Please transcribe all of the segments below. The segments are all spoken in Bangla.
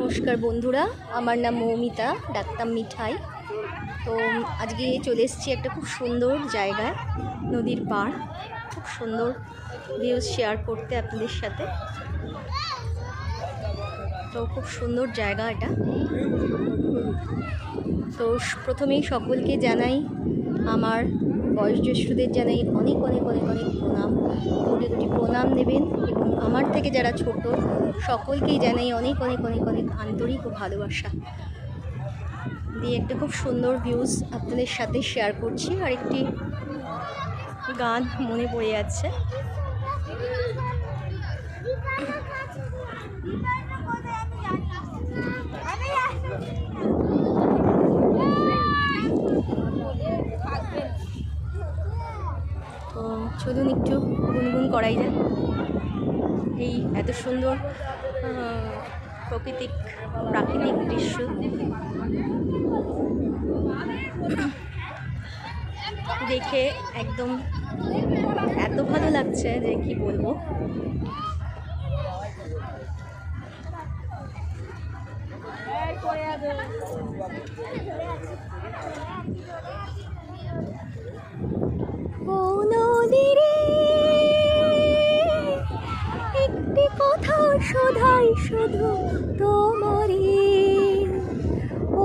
নমস্কার বন্ধুরা, আমার নাম মৌমিতা, ডাকতাম মিঠাই। তো আজকে চলে এসেছি একটা খুব সুন্দর জায়গায়, নদীর পাড়। খুব সুন্দর ভিউজ শেয়ার করতে আপনাদের সাথে। তো খুব সুন্দর জায়গা এটা। তো প্রথমেই সকলকে জানাই, আমার বয়োজ্যেষ্ঠদের জানাই অনেক অনেক অনেক অনেক প্রণাম। দুটি দুটি প্রণাম দেবেন এবং আমার থেকে যারা ছোট সকলকেই জানাই অনেক অনেক অনেক অনেক আন্তরিক ও ভালোবাসা দিয়ে একটা খুব সুন্দর ভিউজ আপনাদের সাথে শেয়ার করছি। আর একটি গান মনে পড়ে যাচ্ছে। তো চলুন একটু গুনগুন করাই যায়। এই এত সুন্দর প্রাকৃতিক দৃশ্য দেখে একদম এত ভালো লাগছে যে কি বলবো। ও নদীরে একটি কথা শোধাই শুধু তোমারে,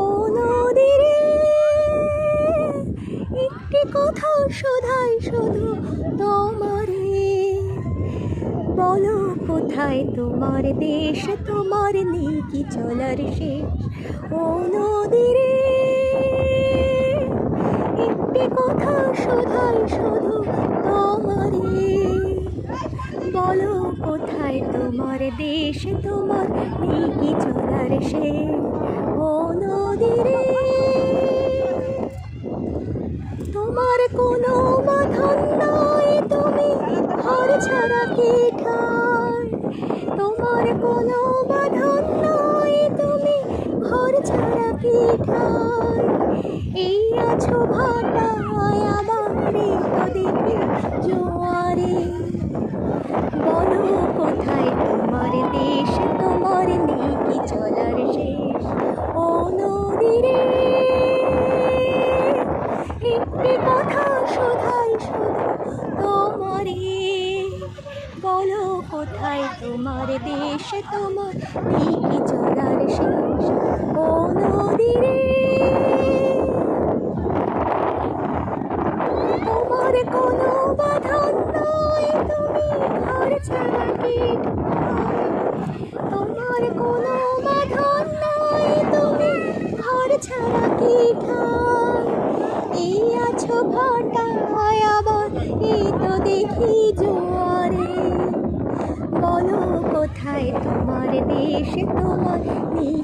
ও নদীরে একটি কথা শোধাই শুধু তোমারে। বলো কোথায় তোমার দেশ, তোমার নেই কি চলার শেষ। ও নদীরে একটি কথা শোধাই শুধু তোমারে। বলো কোথায় তোমার দেশ, তোমার নেই কি চলার শেষ। ও নদীরে তোমার কোনো বাঁধন নয়, তুমি ঘর ছাড়া কি ঠাই। তোমার কোনো বাঁধন নয়, তুমি ঘর ছাড়া কি ঠাই। এই আছো ভাটায় আমারে তো দেখে জোয়ারে। বলো কোথায় তোমার দেশ, তোমার নেই কি চলার শেষ। ও নদীরে একটি কথা শোধাই শুধু তোমারে। বলো কোথায় তোমার দেশ, তোমার নেই কি চলার শেষ। ও নদীরে তোমার কোনো বাঁধন নয়, তুমি ঘর ছাড়া কি ঠাই। তোমার কোনো বাঁধন নয়, তুমি ঘর ছাড়া কি ঠাই। এই আছো ভাটায় আবার এই তো দেখি জোয়ারে। বলো কোথায় তোমার দেশ, তোমার নেই